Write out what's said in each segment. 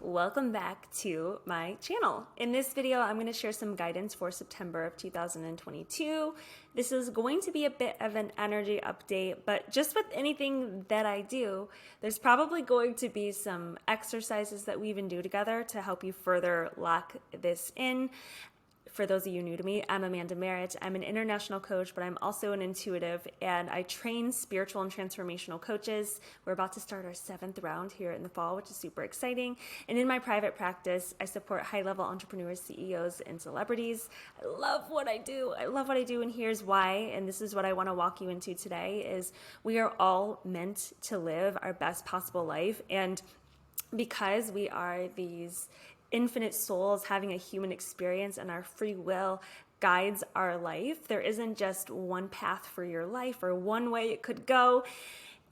Welcome back to my channel. In this video, I'm going to share some guidance for September of 2022. This is going to be a bit of an energy update, but just with anything that I do, there's probably going to be some exercises that we even do together to help you further lock this in. For those of you new to me, I'm Amanda Marit. I'm an international coach, but I'm also an intuitive, and I train spiritual and transformational coaches. We're about to start our 7th round here in the fall, which is super exciting. And in my private practice, I support high-level entrepreneurs, CEOs, and celebrities. I love what I do. And here's why, and this is what I want to walk you into today, is we are all meant to live our best possible life, and because we are these infinite souls having a human experience and our free will guides our life. There isn't just one path for your life or one way it could go.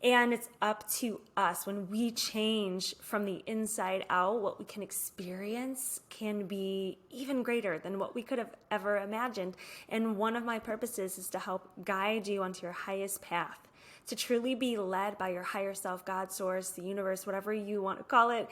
And it's up to us. When we change from the inside out, what we can experience can be even greater than what we could have ever imagined. And one of my purposes is to help guide you onto your highest path, to truly be led by your higher self, God, source, the universe, whatever you want to call it,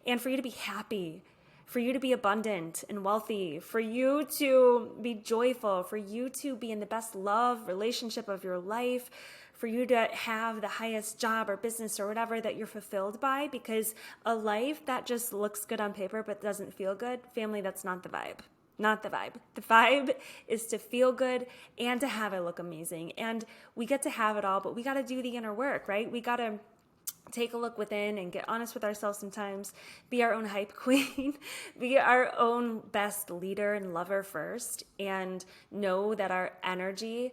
and for you to be happy, for you to be abundant and wealthy, for you to be joyful, for you to be in the best love relationship of your life, for you to have the highest job or business or whatever that you're fulfilled by, because a life that just looks good on paper but doesn't feel good, family, that's not the vibe. Not the vibe. The vibe is to feel good and to have it look amazing. And we get to have it all, but we got to do the inner work, right? We got to take a look within and get honest with ourselves sometimes, be our own hype queen, be our own best leader and lover first, and know that our energy,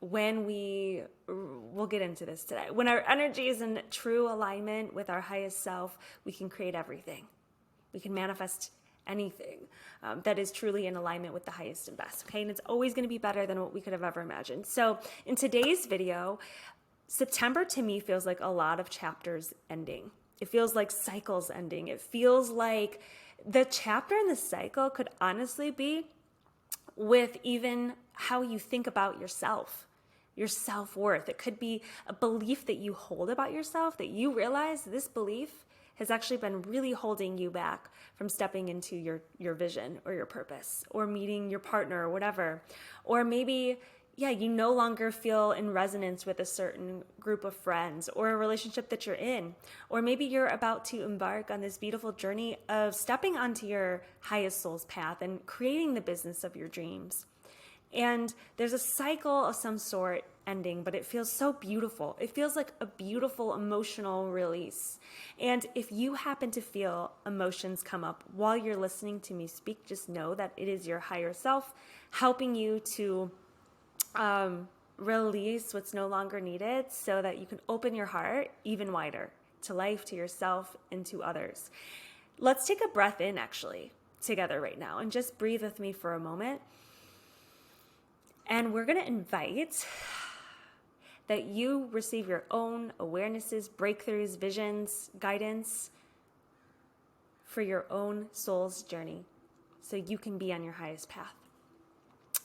we'll get into this today, when our energy is in true alignment with our highest self, we can create everything. We can manifest anything that is truly in alignment with the highest and best, okay? And it's always going to be better than what we could have ever imagined. So in today's video, September to me feels like a lot of chapters ending. It feels like cycles ending. It feels like the chapter in the cycle could honestly be with even how you think about yourself, your self-worth. It could be a belief that you hold about yourself, that you realize this belief has actually been really holding you back from stepping into your vision or your purpose or meeting your partner or whatever. Or maybe you no longer feel in resonance with a certain group of friends or a relationship that you're in. Or maybe you're about to embark on this beautiful journey of stepping onto your highest soul's path and creating the business of your dreams. And there's a cycle of some sort ending, but it feels so beautiful. It feels like a beautiful emotional release. And if you happen to feel emotions come up while you're listening to me speak, just know that it is your higher self helping you to release what's no longer needed so that you can open your heart even wider to life, to yourself, and to others. Let's take a breath in actually together right now and just breathe with me for a moment. And we're going to invite that you receive your own awarenesses, breakthroughs, visions, guidance for your own soul's journey so you can be on your highest path.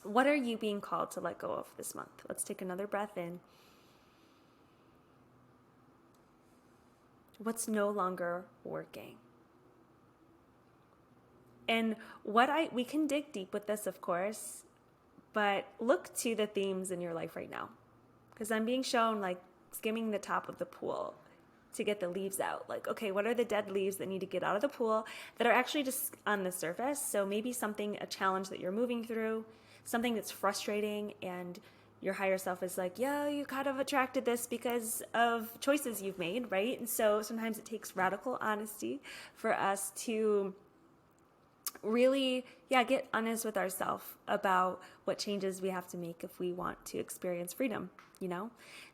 What are you being called to let go of this month? Let's take another breath in. What's no longer working? And we can dig deep with this, of course, but look to the themes in your life right now. Because I'm being shown like skimming the top of the pool to get the leaves out. Like, okay, what are the dead leaves that need to get out of the pool that are actually just on the surface? So maybe a challenge that you're moving through, something that's frustrating, and your higher self is like, yeah, you kind of attracted this because of choices you've made, right? And so sometimes it takes radical honesty for us to really, get honest with ourselves about what changes we have to make if we want to experience freedom,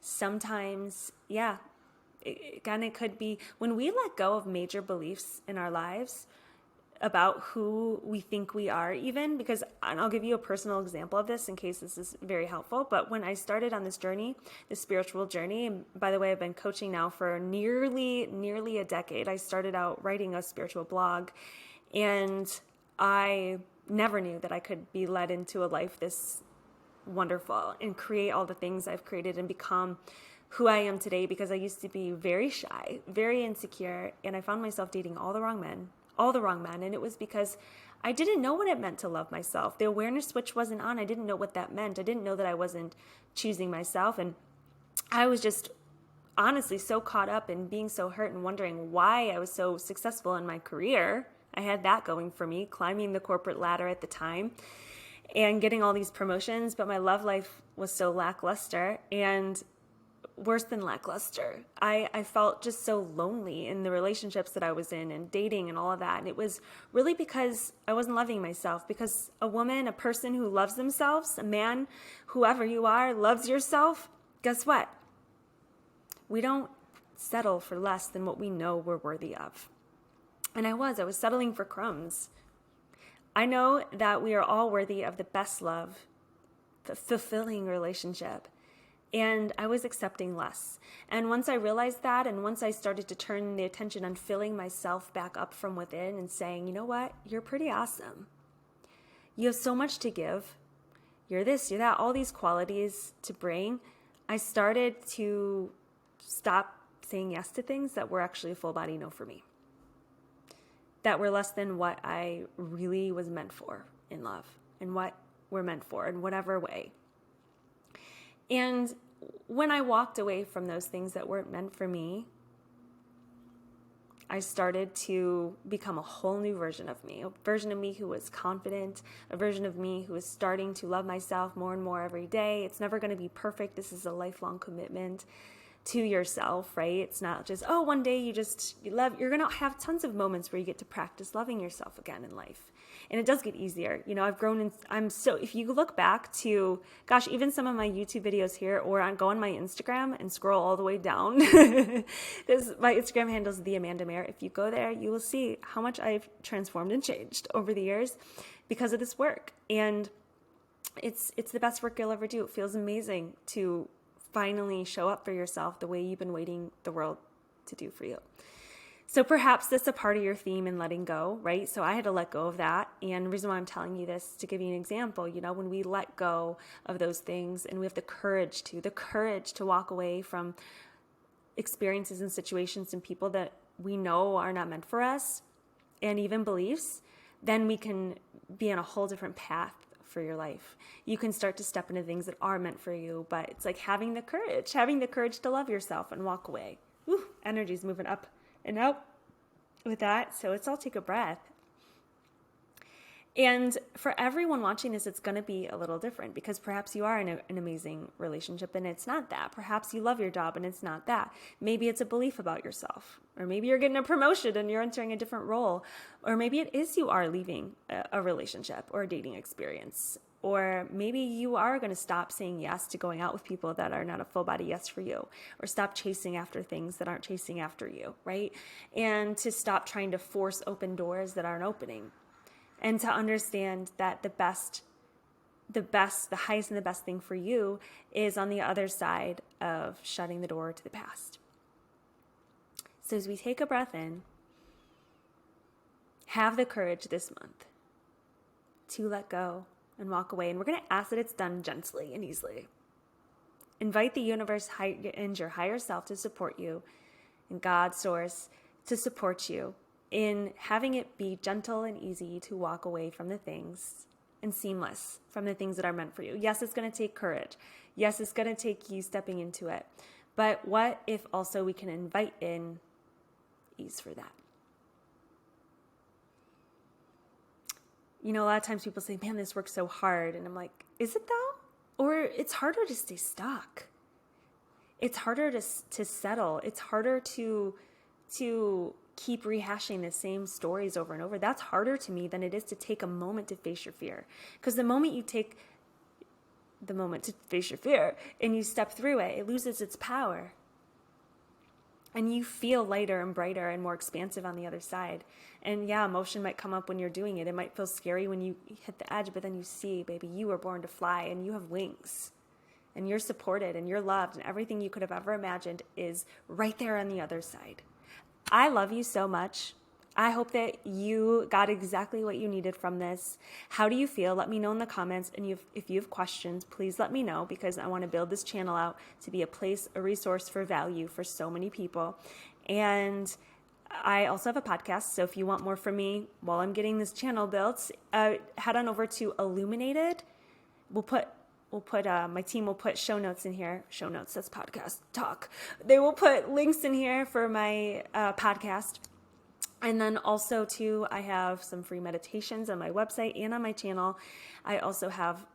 Sometimes, it could be when we let go of major beliefs in our lives about who we think we are even, because, and I'll give you a personal example of this in case this is very helpful, but when I started on this journey, this spiritual journey, and by the way, I've been coaching now for nearly a decade. I started out writing a spiritual blog, and I never knew that I could be led into a life this wonderful and create all the things I've created and become who I am today, because I used to be very shy, very insecure, and I found myself dating all the wrong men. And it was because I didn't know what it meant to love myself. The awareness switch wasn't on. I didn't know what that meant. I didn't know that I wasn't choosing myself. And I was just honestly so caught up in being so hurt and wondering why I was so successful in my career. I had that going for me, climbing the corporate ladder at the time and getting all these promotions, but my love life was so lackluster. And worse than lackluster, I felt just so lonely in the relationships that I was in and dating and all of that. And it was really because I wasn't loving myself, because a woman, a person who loves themselves, a man, whoever you are, loves yourself. Guess what? We don't settle for less than what we know we're worthy of. And I was settling for crumbs. I know that we are all worthy of the best love, the fulfilling relationship. And I was accepting less. And once I realized that, and once I started to turn the attention on filling myself back up from within and saying, you know what, you're pretty awesome. You have so much to give. You're this, you're that, all these qualities to bring. I started to stop saying yes to things that were actually a full body no for me, that were less than what I really was meant for in love and what we're meant for in whatever way. And when I walked away from those things that weren't meant for me, I started to become a whole new version of me, a version of me who was confident, a version of me who was starting to love myself more and more every day. It's never going to be perfect. This is a lifelong commitment to yourself, right? It's not just, oh, one day you love, you're going to have tons of moments where you get to practice loving yourself again in life. And it does get easier. You know, I've grown and if you look back to, gosh, even some of my YouTube videos here, or go on my Instagram and scroll all the way down. This, my Instagram handle is the Amanda Mayer. If you go there, you will see how much I've transformed and changed over the years because of this work. And it's the best work you'll ever do. It feels amazing to finally show up for yourself the way you've been waiting the world to do for you. So perhaps that's a part of your theme in letting go, right? So I had to let go of that. And the reason why I'm telling you this, to give you an example, you know, when we let go of those things and we have the courage to walk away from experiences and situations and people that we know are not meant for us, and even beliefs, then we can be on a whole different path for your life. You can start to step into things that are meant for you, but it's like having the courage to love yourself and walk away. Woo, energy's moving up and out with that. So let's all take a breath. And for everyone watching this, it's going to be a little different, because perhaps you are in an amazing relationship and it's not that. Perhaps you love your job and it's not that. Maybe it's a belief about yourself, or maybe you're getting a promotion and you're entering a different role, or maybe it is you are leaving a relationship or a dating experience, or maybe you are going to stop saying yes to going out with people that are not a full body yes for you, or stop chasing after things that aren't chasing after you, right? And to stop trying to force open doors that aren't opening. And to understand that the highest and the best thing for you is on the other side of shutting the door to the past. So as we take a breath in, have the courage this month to let go and walk away. And we're going to ask that it's done gently and easily. Invite the universe and your higher self to support you, and God's source to support you in having it be gentle and easy to walk away from the things, and seamless from the things that are meant for you. Yes, it's going to take courage. Yes, it's going to take you stepping into it. But what if also we can invite in ease for that? You know, a lot of times people say, man, this work's so hard. And I'm like, is it though? Or it's harder to stay stuck. It's harder to settle. It's harder to keep rehashing the same stories over and over. That's harder to me than it is to take a moment to face your fear. Because the moment you take the moment to face your fear and you step through it, it loses its power. And you feel lighter and brighter and more expansive on the other side. And yeah, emotion might come up when you're doing it. It might feel scary when you hit the edge, but then you see, baby, you were born to fly and you have wings. And you're supported and you're loved, and everything you could have ever imagined is right there on the other side. I love you so much. I hope that you got exactly what you needed from this. How do you feel? Let me know in the comments. And if you have questions, please let me know, because I want to build this channel out to be a resource for value for so many people. And I also have a podcast, so if you want more from me while I'm getting this channel built, head on over to Illuminated. My team will put show notes in here. Show notes, that's podcast talk. They will put links in here for my podcast. And then also too, I have some free meditations on my website and on my channel. I also have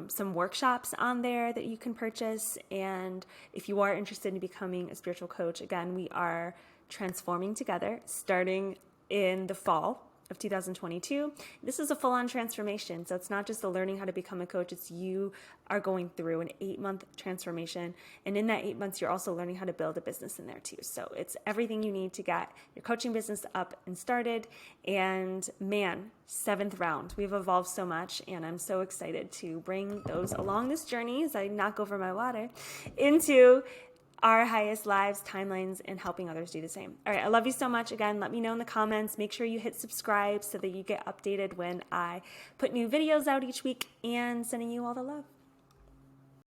some workshops on there that you can purchase. And if you are interested in becoming a spiritual coach, again, we are transforming together starting in the fall of 2022. This is a full-on transformation. So it's not just the learning how to become a coach, it's you are going through an 8-month transformation. And in that 8 months, you're also learning how to build a business in there too. So it's everything you need to get your coaching business up and started. And man, 7th round, we've evolved so much, and I'm so excited to bring those along this journey as I knock over my water into our highest lives, timelines, and helping others do the same. All right, I love you so much. Again, let me know in the comments. Make sure you hit subscribe so that you get updated when I put new videos out each week, and sending you all the love.